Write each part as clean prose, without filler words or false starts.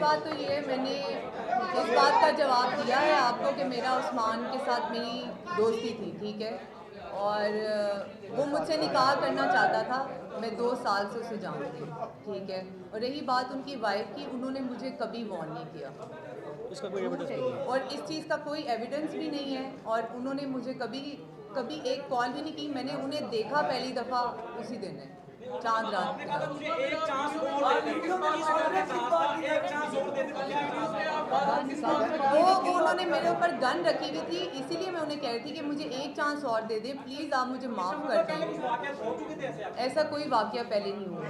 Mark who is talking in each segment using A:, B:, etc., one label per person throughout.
A: बात तो ये है, मैंने इस बात का जवाब दिया है आपको कि मेरा उस्मान के साथ मेरी दोस्ती थी, ठीक है, और वो मुझसे निकाह करना चाहता था। मैं 2 साल से उसे जानती हूँ, ठीक है। और रही बात उनकी वाइफ की, उन्होंने मुझे कभी वॉर्न नहीं किया,
B: इसका कोई एविडेंस नहीं है,
A: और इस चीज़ का कोई एविडेंस भी नहीं है। और उन्होंने मुझे कभी एक कॉल भी नहीं की। मैंने उन्हें देखा पहली दफ़ा उसी दिन है, चांद रात के रात। वो उन्होंने मेरे ऊपर गन रखी हुई थी, इसीलिए मैं उन्हें कह रही थी कि मुझे एक चांस और दे दे प्लीज़, आप मुझे माफ़ कर दें। ऐसा कोई वाकया पहले नहीं हुआ।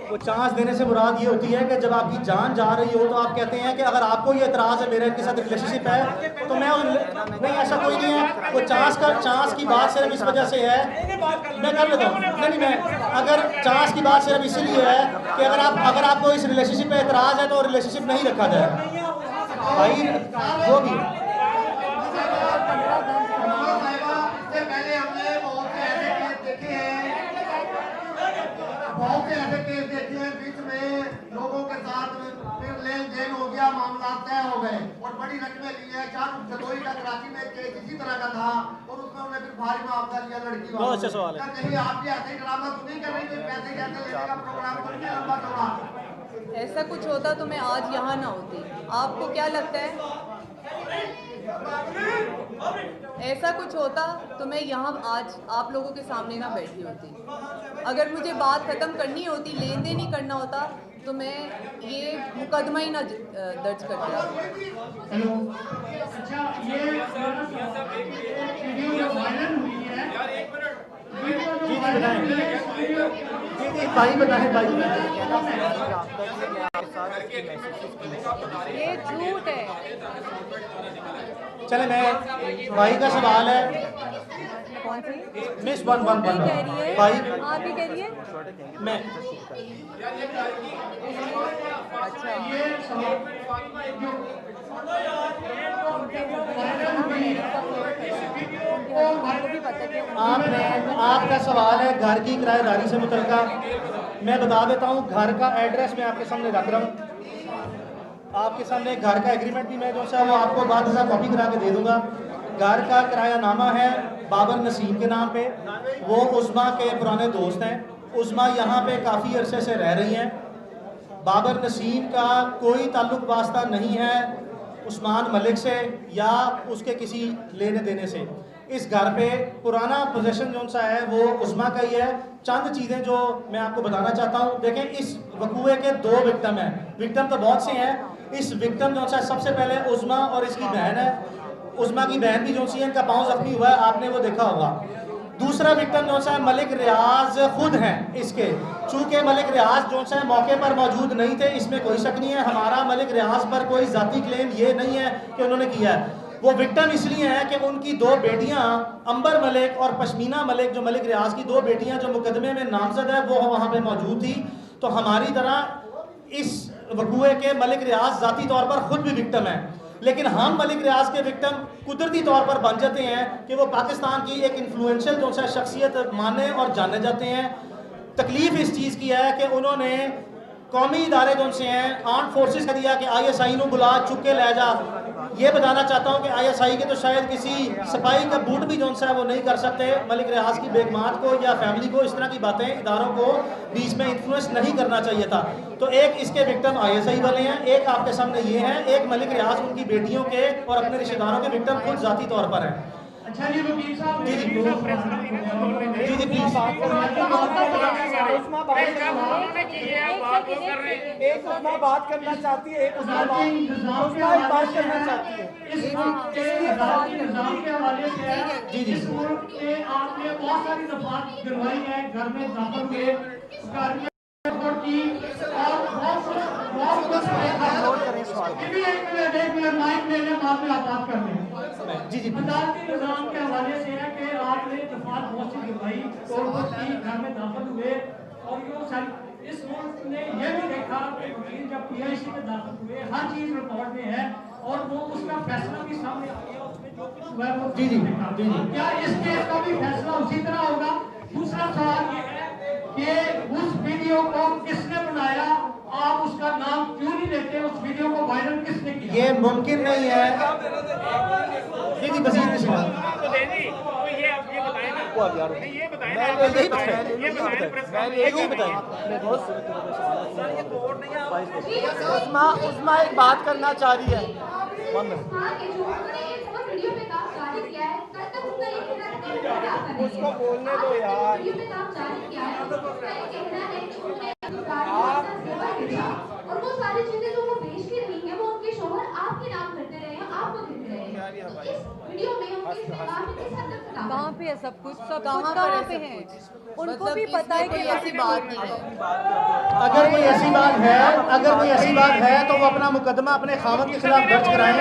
B: वो चांस देने से मुराद ये होती है कि जब आपकी जान जा रही हो तो आप कहते हैं कि अगर आपको ये एतराज़ है मेरे के साथ रिलेशनशिप है तो मैं नहीं, ऐसा कोई नहीं है। वो चांस की बात सिर्फ इस वजह से है, मैं कर लेता हूँ, नहीं मैं, अगर चांस की बात सिर्फ इसीलिए है कि अगर आपको इस रिलेशनशिप पे एतराज़ है तो रिलेशनशिप नहीं रखा जाए भाई, वो भी
C: बहुत से ऐसे केस देखे हैं, बीच में लोगों के साथ फिर लेन देन हो गया, मामला तय हो गए और बड़ी रकमें ली है। शाहरुख जदोई का कराची में केस इसी तरह का था और उसमें उन्हें फिर भारी मुआवजा लिया लड़की वालों।
B: बहुत अच्छा सवाल है।
C: कहीं आप भी ऐसे ही ड्रामा तो नहीं कर रही, कोई पैसे कैसे लेने का प्रोग्राम तो नहीं लंबा चौड़ा?
A: ऐसा कुछ होता तो मैं आज यहाँ ना होती। आपको क्या लगता है ऐसा कुछ होता तो मैं यहाँ आज आप लोगों के सामने ना बैठी होती? अगर मुझे बात ख़त्म करनी होती, लेन देन ही करना होता, तो मैं ये मुकदमा ही ना दर्ज करता।
D: हेलो, अच्छा ये वीडियो वायरल हुई है,
B: जी बताएं, जी भाई बताएं,
A: ये झूठ है।
B: चले मैं, भाई का सवाल है,
A: कौन सी
B: मिस वन
A: कह रही है?
B: भाई
A: आप ही कह रही है?
B: मैं
A: अच्छा,
B: आपका सवाल है घर की किराएदारी से मुतल्लिका। मैं बता देता हूँ, घर का एड्रेस मैं आपके सामने रख रहा हूँ, आपके सामने घर का एग्रीमेंट भी मैं जो सा वो आपको बाद में कॉपी करा के दे दूंगा। घर का किरायानामा है बाबर नसीम के नाम पे, वो उस्मा के पुराने दोस्त हैं। उस्मा यहाँ पे काफ़ी अरसे से रह रही हैं। बाबर नसीम का कोई ताल्लुक वास्ता नहीं है उस्मान मलिक से या उसके किसी लेने देने से। इस घर पे पुराना पोजेशन जो सा है वो उस्मा का ही है। चंद चीज़ें जो मैं आपको बताना चाहता हूँ, देखें इस वकूए के 2 विक्टिम हैं, विक्टिम तो बहुत से हैं। इस विक्टिम जो सा सबसे पहले उस्मा और इसकी बहन है। उस्मा की बहन भी जो सी है, इनका पाँव जख्मी हुआ है, आपने वो देखा होगा। दूसरा विक्टिम जो सा मलिक रियाज खुद हैं इसके। चूँकि मलिक रियाज जो सा मौके पर मौजूद नहीं थे, इसमें कोई शक नहीं है। हमारा मलिक रियाज पर कोई ज़ाती क्लेम ये नहीं है कि उन्होंने किया है। वो विक्टिम इसलिए हैं कि उनकी 2 बेटियां अंबर मलिक और पश्मीना मलिक, जो मलिक रियाज की 2 बेटियां जो मुकदमे में नामजद है, वो वहाँ पे मौजूद थी। तो हमारी तरह इस वकूए के मलिक रियाज ज़ाती तौर पर ख़ुद भी विक्टिम है, लेकिन हम मलिक रियाज के विक्टिम कुदरती तौर पर बन जाते हैं कि वो पाकिस्तान की एक इन्फ्लुएंशियल जो सा शख्सियत माने और जाने जाते हैं। तकलीफ इस चीज़ की है कि उन्होंने कौमी इदारे जो से हैं, आर्म फोर्सेस का दिया कि ISI को बुला चुक के ले जा। ये बताना चाहता हूँ कि ISI के तो शायद किसी सिपाही का बूट भी जो सा है वो नहीं कर सकते। मलिक रियाज की बेगमात को या फैमिली को इस तरह की बातें इदारों को बीच में इन्फ्लुएंस नहीं करना चाहिए था। तो एक इसके विक्टिम ISI वाले हैं, एक आपके सामने ये हैं, एक मलिक रियाज उनकी बेटियों के और अपने रिश्तेदारों के विक्टिम खुद ज़ाती तौर पर हैं।
D: अच्छा जी वकील साहब,
B: जी जी प्लीज
E: एक उस्मा बात करना चाहती है, एक उस्मा बात करना चाहती है।
D: निजाम के हवाले से
B: जी जी
D: आपने बहुत सारी दफात दिलवाई है, घर में दाखिल हुए, घर में की और बहुत कुछ एक मिनट माइक ले लें, बाद में आप बात कर लें।
B: जी जी
D: अदालती निजाम के हवाले से है कि आपने दफात बहुत सी दिलवाई, कोर्ट की, घर में दाखिल हुए और इस मुल्क ने यह भी देखा कि वकील जब PIC में दाखिल हुए हर चीज रिकॉर्ड में है और वो उसका फैसला भी सामने आ गया, उसमें जो कुछ हुआ है वो
B: जी जी
D: क्या इस केस का भी फैसला उसी तरह होगा? दूसरा सवाल ये है कि उस वीडियो को किसने बनाया आप उसका नाम क्यों नहीं लेते? उस वीडियो को वायरल किसने किया?
B: ये मुमकिन नहीं है। जी जी मजीद में सवाल
E: उस्मा एक बात करना चाह रही है। उसको बोलने दो यार।
F: और वो सारी चीजें जो वो बेच के रही है वो उनके शोहर आपके नाम करते रहे हैं, आपको देते रहे हैं। इस वीडियो में उनके इस्तेमाल में किस हद तक
A: कहाँ पे है सब कुछ? सब
G: कहाँ पे है? उनको भी पता है कि
A: ऐसी बात नहीं है।
B: अगर कोई ऐसी बात है तो वो अपना मुकदमा अपने खामन के खिलाफ दर्ज कराएं,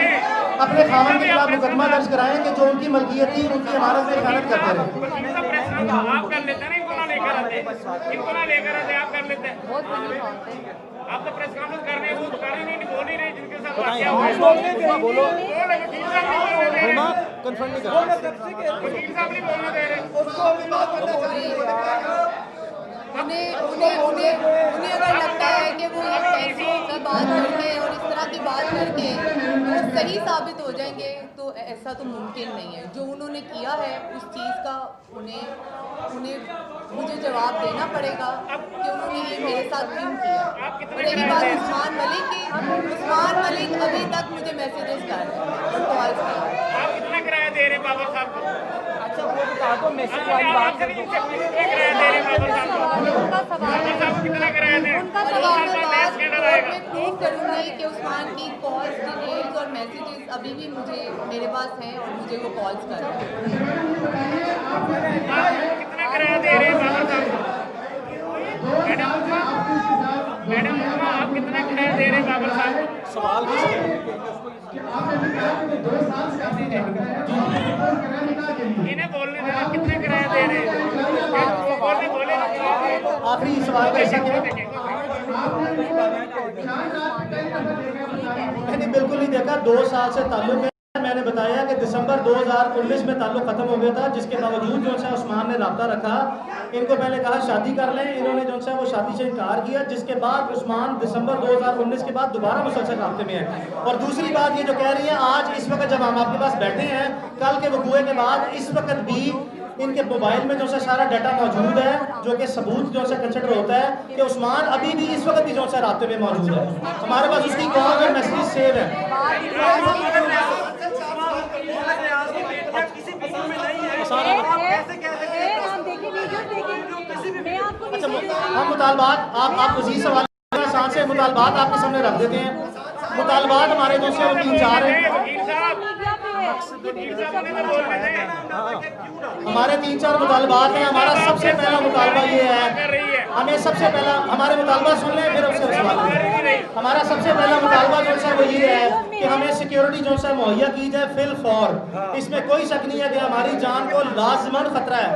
B: अपने खामन के खिलाफ मुकदमा दर्ज कराएं कि जो उनकी मलकियत थी उनकी इमारत में खयानत करते रहे।
H: आप कर लेते हैं ना, इनको ना लेकर आते, आप कर लेते हैं।
A: बहुत बड़ी बात है।
H: आप तो प्रेस कॉन्फ्रेंस कर रहे हैं, वो कर ही नहीं, बोल ही रहे जिनके साथ वाकया हुआ है। बोलो वकील साहब नहीं बोलने दे रहे,
B: कंफर्म नहीं कर
H: वकील साहब नहीं बोलने दे रहे।
A: उन्हें अगर लगता है कि वो ऐसी बात करके और इस तरह की बात करके वो सही साबित हो जाएंगे तो ऐसा तो मुमकिन नहीं है। जो उन्होंने किया है उस चीज़ का उन्हें मुझे जवाब देना पड़ेगा कि उन्होंने ये मेरे साथ क्यों किया। और एक बात उस्मान मलिक की, उस्मान मलिक अभी तक मुझे मैसेजेस कर रहे हैं और कॉल्स कर रहे हैं।
H: आप कितना किराया दे रहे हैं बाबर साहब को?
E: अच्छा वो बता दो, मैसेज वाली बात कर दो।
H: कितना किराया दे रहे हैं बाबर साहब को?
G: उनका सवाल
H: बाबर साहब को कितना किराया दे?
G: उनका
A: और
G: सवाल
A: एक बात मैं प्रूव करूँगी कि उस्मान की कॉल्स, डिटेल्स और मैसेजेस अभी भी मेरे पास हैं और मुझे वो कॉल्स कर रहे हैं।
H: कितना किराया दे रहे हैं बाबर साहब को? मैडम आप कितना किराया दे रहे हैं बाबर साहब को?
B: सवाल
H: इन्हें बोलने दे, आप कितना किराया दे रहे हैं? बोले
B: आखिरी सवाल का ऐसा क्या? मैंने बिल्कुल नहीं देखा, 2 साल से ताल्लुक है। मैंने बताया कि दिसंबर 2019 में ताल्लुक खत्म हो गया था, जिसके बावजूद जो है उस्मान ने राब्ता रखा। इनको पहले कहा शादी कर लें, इन्होंने जो है वो शादी से इनकार किया, जिसके बाद उस्मान दिसंबर 2019 के बाद दोबारा मुसलसल राब्ते में है। और दूसरी बात ये जो कह रही है, आज इस वक्त जब हम आपके पास बैठे हैं, कल के वकूए के बाद इस वक्त भी इनके मोबाइल में जो है सारा डाटा मौजूद है, जो कि सबूत जो है कंसिडर होता है कि उस्मान अभी भी इस वक्त भी जो है राब्ते में मौजूद है। हमारे पास उसकी कॉल और मैसेज सेव है। अच्छा, हम मुतालबात आप मज़ीद सवाल आसान से मुतालबात आपके सामने रख देते हैं। मुतालबात हमारे जो से 3-4 हैं। हमारे 3-4 मुतालबात हैं। हमारा सबसे पहला मुतालबा ये है, हमें सबसे पहला हमारे मुतालबा सुन लें फिर उससे सवाल करें। हमारा सबसे पहला मुतालबा जो है वो ये है कि हमें सिक्योरिटी जो है मुहैया की जाए फिल फॉर। इसमें कोई शक नहीं है कि हमारी जान को लाजमन खतरा है।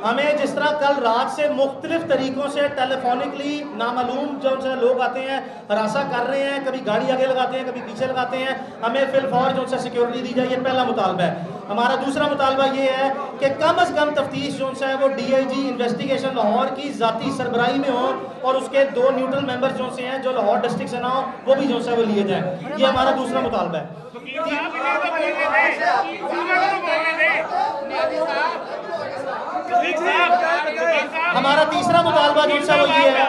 B: हमें जिस तरह कल रात से मुख्तलिफ तरीकों से टेलीफोनिकली नामालूम जो लोग आते हैं, हरासा कर रहे हैं, कभी गाड़ी आगे लगाते हैं, कभी पीछे लगाते हैं, हमें फिल फौर जो सिक्योरिटी दी जाए, ये पहला मुतालबा है। हमारा दूसरा मुतालबा ये है कि कम अज़ कम तफ्तीश जो है वो DIG इन्वेस्टिगेशन लाहौर की ज़ाती सरबराही में हो और उसके 2 न्यूट्रल मेंबर जो से हैं जो लाहौर डिस्ट्रिक्ट से ना हो, वो भी जो है वो लिए जाए। ये हमारा दूसरा मुतालबा है। हमारा तीसरा मुतालबा जो है वो ये है,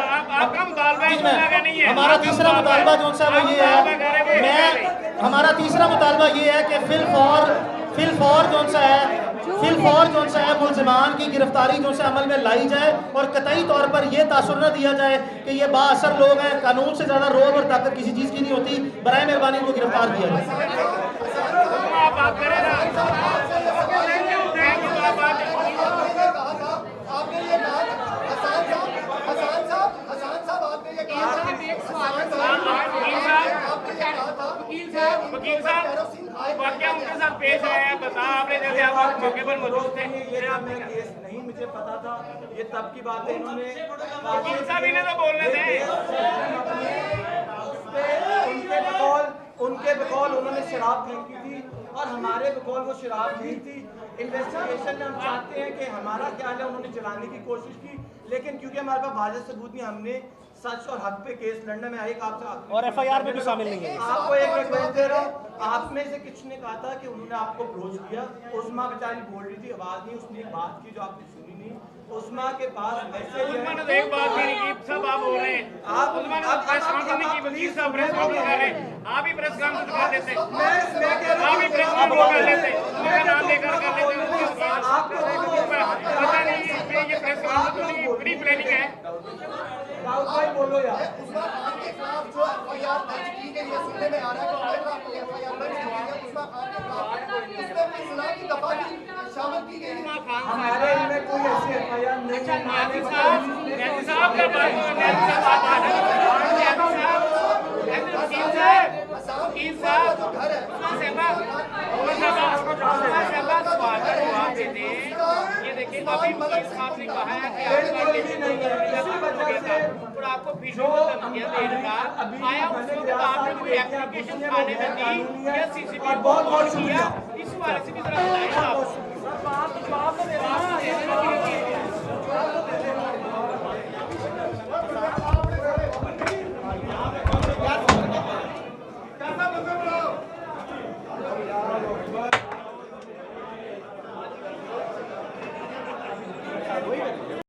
B: हमारा तीसरा मुतालबा जो है वो ये है, हमारा तीसरा मुतालबा ये है कि फिल फौर जो है मुल्ज़िमान की गिरफ्तारी जो है अमल में लाई जाए और कतई तौर पर यह तासुर न दिया जाए कि ये बाअसर लोग हैं, कानून से ज़्यादा रोब और ताकत किसी चीज़ की नहीं होती। बराए मेहरबानी को गिरफ्तार किया जाए।
C: आपने ये कहा हसन साहब आपने ये कहा
H: वकील साहब क्या उनके साथ पेश आया है, बता आपने जैसे आप मौके पर मौजूद थे।
E: ये केस नहीं मुझे पता था, ये तब की बात है। इन्होंने
H: वकील साहब इन्हें तो बोलने थे,
E: उनके बकौल उन्होंने शराब फेंकी थी और हमारे बकौल वो शराब नहीं थी। इन्वेस्टिगेशन में हम चाहते हैं कि हमारा क्या है, उन्होंने जलाने की कोशिश की, लेकिन क्योंकि हमारे पास वाज़ेह सबूत नहीं, हमने
I: सच और हक पे केस लड़ने में एक आपसे
B: और FIR में भी शामिल नहीं है।
I: आपको एक रिक्वेस्ट दे रहा हूँ, आप में से किसी ने कहा था कि उन्होंने आपको अप्रोच किया, उस्मा बेचारी बोल रही थी, आवाज नहीं, उसने एक बात की जो आपने सुनी नहीं। उस्मा के पास मैसेज
H: उस्मा ने तो एक बात भी नहीं की, सब आप बोल रहे हैं। आप उस्मा ने प्रेस कॉन्फ्रेंस नहीं की, वकील साहब प्रेस कॉन्फ्रेंस कर रहे हैं, आप ही प्रेस कॉन्फ्रेंस कर देते, आप ही प्रेस कॉन्फ्रेंस कर लेते, उनका नाम लेकर कर लेते। आपको पता नहीं कि ये प्रेस कॉन्फ्रेंस की बड़ी प्लानिंग है।
I: राउत भाई बोलो यार।
C: उस्मा खान के खिलाफ जो FIR दर्ज की गई है, सुनने में आ रहा है कि FIR दर्ज की गई है उस्मा खान के खिलाफ, उसमें अपनी सलाह की दफा भी शामिल की गई है।
I: हमारे इनमें कोई ऐसी FIR नहीं है।
H: न्याजी साहब का बात वकील साहब ये देखिए अभी वकील साहब ने कहा है कि और आपको वीडियो धमकियां देगा आया उस वक्त आपने कोई एप्लीकेशन थाने में दी या CCTV
I: बहुत बहुत शुक्रिया।
H: इस बारे से भी जरा बताएं आप।